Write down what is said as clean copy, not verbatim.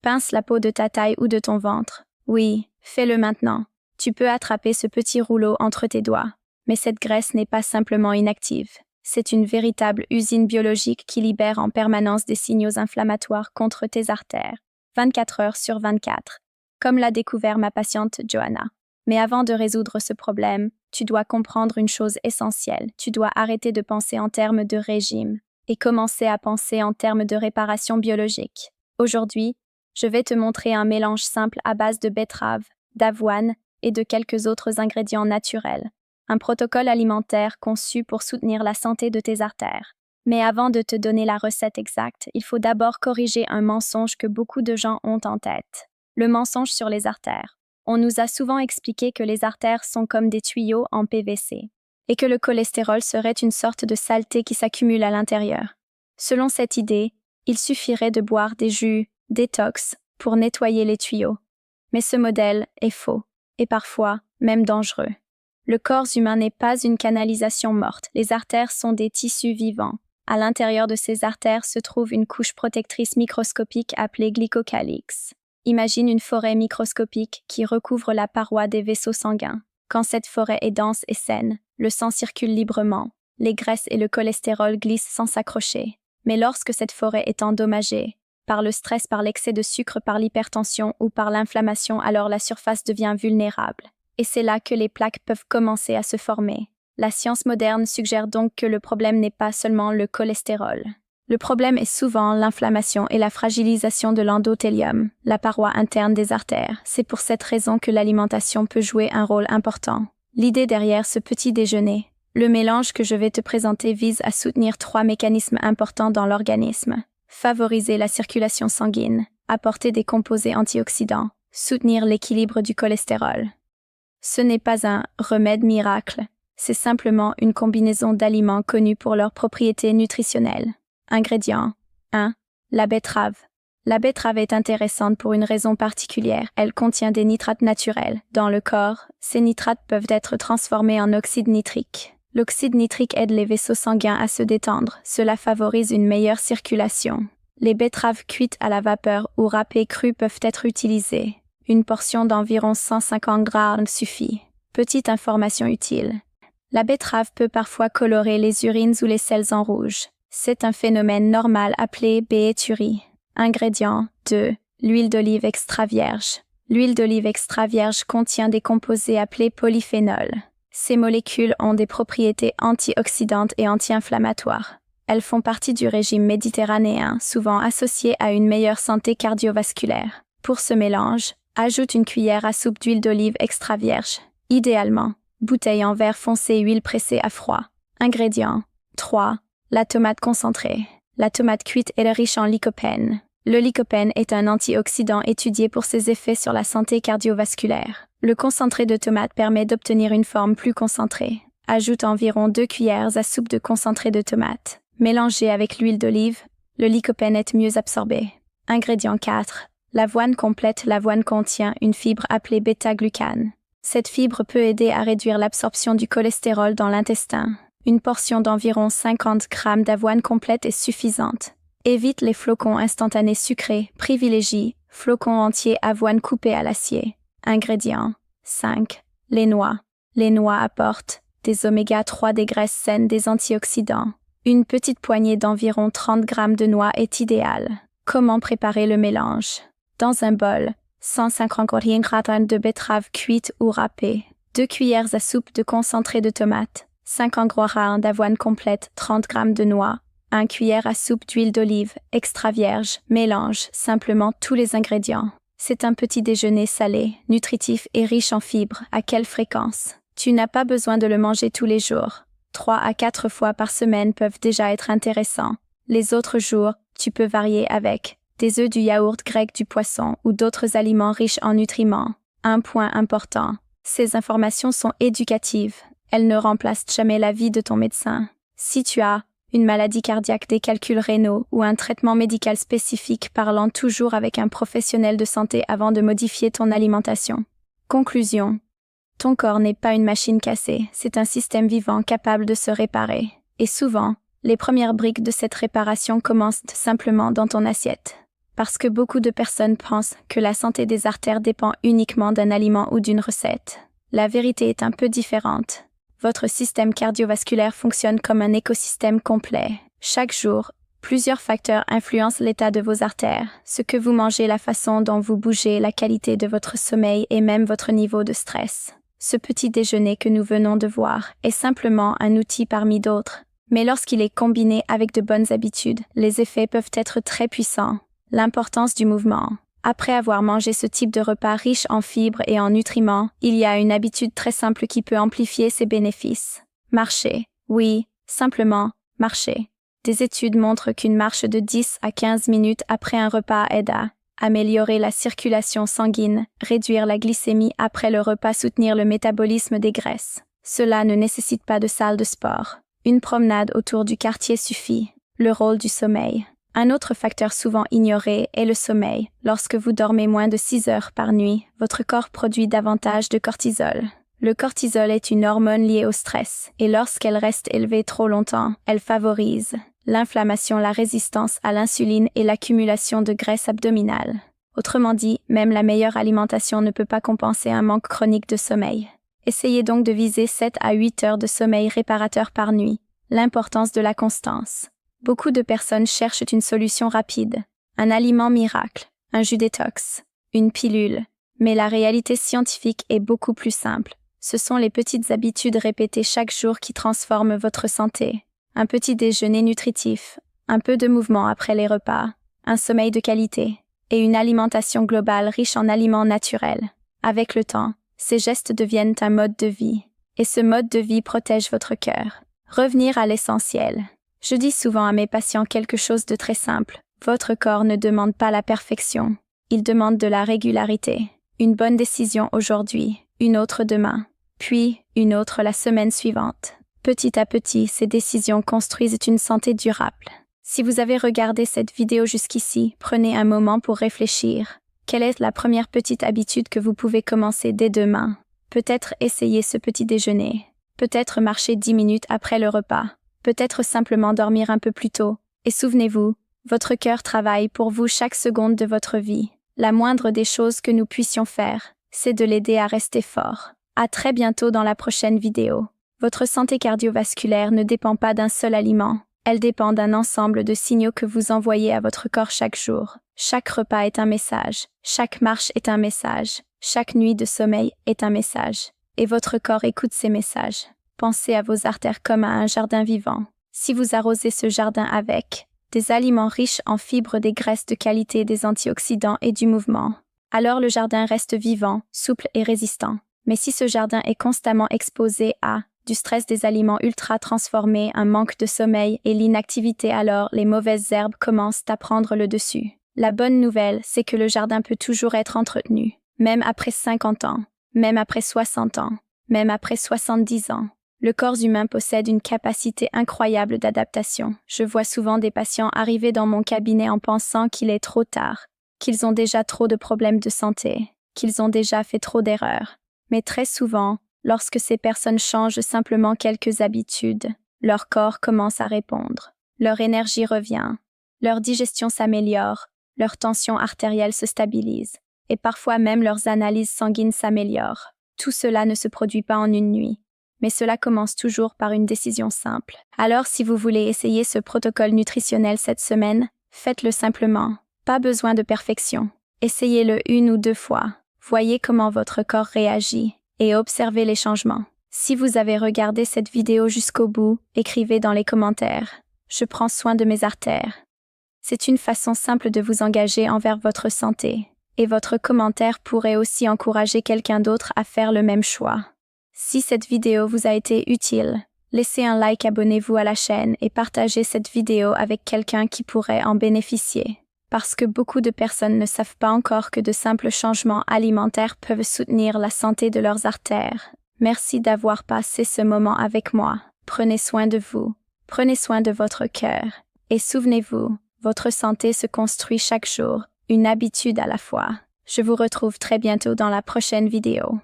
Pince la peau de ta taille ou de ton ventre. Oui, fais-le maintenant. Tu peux attraper ce petit rouleau entre tes doigts. Mais cette graisse n'est pas simplement inactive. C'est une véritable usine biologique qui libère en permanence des signaux inflammatoires contre tes artères, 24 heures sur 24, comme l'a découvert ma patiente Johanna. Mais avant de résoudre ce problème, tu dois comprendre une chose essentielle. Tu dois arrêter de penser en termes de régime et commencer à penser en termes de réparation biologique. Aujourd'hui, je vais te montrer un mélange simple à base de betterave, d'avoine et de quelques autres ingrédients naturels. Un protocole alimentaire conçu pour soutenir la santé de tes artères. Mais avant de te donner la recette exacte, il faut d'abord corriger un mensonge que beaucoup de gens ont en tête. Le mensonge sur les artères. On nous a souvent expliqué que les artères sont comme des tuyaux en PVC et que le cholestérol serait une sorte de saleté qui s'accumule à l'intérieur. Selon cette idée, il suffirait de boire des jus détox pour nettoyer les tuyaux. Mais ce modèle est faux et parfois même dangereux. Le corps humain n'est pas une canalisation morte. Les artères sont des tissus vivants. À l'intérieur de ces artères se trouve une couche protectrice microscopique appelée glycocalyx. Imagine une forêt microscopique qui recouvre la paroi des vaisseaux sanguins. Quand cette forêt est dense et saine, le sang circule librement. Les graisses et le cholestérol glissent sans s'accrocher. Mais lorsque cette forêt est endommagée, par le stress, par l'excès de sucre, par l'hypertension ou par l'inflammation, alors la surface devient vulnérable. Et c'est là que les plaques peuvent commencer à se former. La science moderne suggère donc que le problème n'est pas seulement le cholestérol. Le problème est souvent l'inflammation et la fragilisation de l'endothélium, la paroi interne des artères. C'est pour cette raison que l'alimentation peut jouer un rôle important. L'idée derrière ce petit déjeuner, le mélange que je vais te présenter vise à soutenir 3 mécanismes importants dans l'organisme. Favoriser la circulation sanguine, apporter des composés antioxydants, soutenir l'équilibre du cholestérol. Ce n'est pas un remède miracle, c'est simplement une combinaison d'aliments connus pour leurs propriétés nutritionnelles. Ingrédients 1. La betterave. La betterave est intéressante pour une raison particulière. Elle contient des nitrates naturels. Dans le corps, ces nitrates peuvent être transformés en oxyde nitrique. L'oxyde nitrique aide les vaisseaux sanguins à se détendre. Cela favorise une meilleure circulation. Les betteraves cuites à la vapeur ou râpées crues peuvent être utilisées. Une portion d'environ 150 grammes suffit. Petite information utile. La betterave peut parfois colorer les urines ou les selles en rouge. C'est un phénomène normal appelé béturie. Ingrédients 2. L'huile d'olive extra vierge. L'huile d'olive extra vierge contient des composés appelés polyphénols. Ces molécules ont des propriétés antioxydantes et anti-inflammatoires. Elles font partie du régime méditerranéen, souvent associé à une meilleure santé cardiovasculaire. Pour ce mélange, ajoute une cuillère à soupe d'huile d'olive extra vierge. Idéalement, bouteille en verre foncé, huile pressée à froid. Ingrédients 3. La tomate concentrée. La tomate cuite est riche en lycopène. Le lycopène est un antioxydant étudié pour ses effets sur la santé cardiovasculaire. Le concentré de tomate permet d'obtenir une forme plus concentrée. Ajoute environ 2 cuillères à soupe de concentré de tomate. Mélangé avec l'huile d'olive, le lycopène est mieux absorbé. Ingrédient 4. L'avoine complète. L'avoine contient une fibre appelée bêta-glucane. Cette fibre peut aider à réduire l'absorption du cholestérol dans l'intestin. Une portion d'environ 50 grammes d'avoine complète est suffisante. Évite les flocons instantanés sucrés. Privilégie flocons entiers, avoine coupée à l'acier. Ingrédients 5. Les noix. Les noix apportent des oméga 3, des graisses saines, des antioxydants. Une petite poignée d'environ 30 grammes de noix est idéale. Comment préparer le mélange? Dans un bol, 150 g de betterave cuite ou râpée, 2 cuillères à soupe de concentré de tomate, 50 g d'avoine complète, 30 g de noix, 1 cuillère à soupe d'huile d'olive extra vierge. Mélange simplement tous les ingrédients. C'est un petit déjeuner salé, nutritif et riche en fibres. À quelle fréquence? Tu n'as pas besoin de le manger tous les jours. 3 à 4 fois par semaine peuvent déjà être intéressants. Les autres jours, tu peux varier avec des œufs, du yaourt grec, du poisson ou d'autres aliments riches en nutriments. Un point important, ces informations sont éducatives. Elles ne remplacent jamais l'avis de ton médecin. Si tu as une maladie cardiaque, des calculs rénaux ou un traitement médical spécifique, parlant toujours avec un professionnel de santé avant de modifier ton alimentation. Conclusion. Ton corps n'est pas une machine cassée, c'est un système vivant capable de se réparer. Et souvent, les premières briques de cette réparation commencent simplement dans ton assiette. Parce que beaucoup de personnes pensent que la santé des artères dépend uniquement d'un aliment ou d'une recette. La vérité est un peu différente. Votre système cardiovasculaire fonctionne comme un écosystème complet. Chaque jour, plusieurs facteurs influencent l'état de vos artères, ce que vous mangez, la façon dont vous bougez, la qualité de votre sommeil et même votre niveau de stress. Ce petit déjeuner que nous venons de voir est simplement un outil parmi d'autres. Mais lorsqu'il est combiné avec de bonnes habitudes, les effets peuvent être très puissants. L'importance du mouvement. Après avoir mangé ce type de repas riche en fibres et en nutriments, il y a une habitude très simple qui peut amplifier ses bénéfices. Marcher. Oui, simplement, marcher. Des études montrent qu'une marche de 10 à 15 minutes après un repas aide à améliorer la circulation sanguine, réduire la glycémie après le repas, soutenir le métabolisme des graisses. Cela ne nécessite pas de salle de sport. Une promenade autour du quartier suffit. Le rôle du sommeil. Un autre facteur souvent ignoré est le sommeil. Lorsque vous dormez moins de 6 heures par nuit, votre corps produit davantage de cortisol. Le cortisol est une hormone liée au stress, et lorsqu'elle reste élevée trop longtemps, elle favorise l'inflammation, la résistance à l'insuline et l'accumulation de graisse abdominale. Autrement dit, même la meilleure alimentation ne peut pas compenser un manque chronique de sommeil. Essayez donc de viser 7 à 8 heures de sommeil réparateur par nuit. L'importance de la constance. Beaucoup de personnes cherchent une solution rapide, un aliment miracle, un jus détox, une pilule. Mais la réalité scientifique est beaucoup plus simple. Ce sont les petites habitudes répétées chaque jour qui transforment votre santé. Un petit déjeuner nutritif, un peu de mouvement après les repas, un sommeil de qualité et une alimentation globale riche en aliments naturels. Avec le temps, ces gestes deviennent un mode de vie. Et ce mode de vie protège votre cœur. Revenir à l'essentiel. Je dis souvent à mes patients quelque chose de très simple. Votre corps ne demande pas la perfection. Il demande de la régularité. Une bonne décision aujourd'hui, une autre demain, puis une autre la semaine suivante. Petit à petit, ces décisions construisent une santé durable. Si vous avez regardé cette vidéo jusqu'ici, prenez un moment pour réfléchir. Quelle est la première petite habitude que vous pouvez commencer dès demain? Peut-être essayer ce petit déjeuner. Peut-être marcher 10 minutes après le repas. Peut-être simplement dormir un peu plus tôt. Et souvenez-vous, votre cœur travaille pour vous chaque seconde de votre vie. La moindre des choses que nous puissions faire, c'est de l'aider à rester fort. À très bientôt dans la prochaine vidéo. Votre santé cardiovasculaire ne dépend pas d'un seul aliment. Elle dépend d'un ensemble de signaux que vous envoyez à votre corps chaque jour. Chaque repas est un message. Chaque marche est un message. Chaque nuit de sommeil est un message. Et votre corps écoute ces messages. Pensez à vos artères comme à un jardin vivant. Si vous arrosez ce jardin avec des aliments riches en fibres, des graisses de qualité, des antioxydants et du mouvement, alors le jardin reste vivant, souple et résistant. Mais si ce jardin est constamment exposé à du stress, des aliments ultra transformés, un manque de sommeil et l'inactivité, alors les mauvaises herbes commencent à prendre le dessus. La bonne nouvelle, c'est que le jardin peut toujours être entretenu, même après 50 ans, même après 60 ans, même après 70 ans. Le corps humain possède une capacité incroyable d'adaptation. Je vois souvent des patients arriver dans mon cabinet en pensant qu'il est trop tard, qu'ils ont déjà trop de problèmes de santé, qu'ils ont déjà fait trop d'erreurs. Mais très souvent, lorsque ces personnes changent simplement quelques habitudes, leur corps commence à répondre. Leur énergie revient, leur digestion s'améliore, leur tension artérielle se stabilise, et parfois même leurs analyses sanguines s'améliorent. Tout cela ne se produit pas en une nuit, mais cela commence toujours par une décision simple. Alors si vous voulez essayer ce protocole nutritionnel cette semaine, faites-le simplement. Pas besoin de perfection. Essayez-le 1 ou 2 fois. Voyez comment votre corps réagit et observez les changements. Si vous avez regardé cette vidéo jusqu'au bout, écrivez dans les commentaires. Je prends soin de mes artères. C'est une façon simple de vous engager envers votre santé. Et votre commentaire pourrait aussi encourager quelqu'un d'autre à faire le même choix. Si cette vidéo vous a été utile, laissez un like, abonnez-vous à la chaîne et partagez cette vidéo avec quelqu'un qui pourrait en bénéficier. Parce que beaucoup de personnes ne savent pas encore que de simples changements alimentaires peuvent soutenir la santé de leurs artères. Merci d'avoir passé ce moment avec moi. Prenez soin de vous, prenez soin de votre cœur. Et souvenez-vous, votre santé se construit chaque jour, une habitude à la fois. Je vous retrouve très bientôt dans la prochaine vidéo.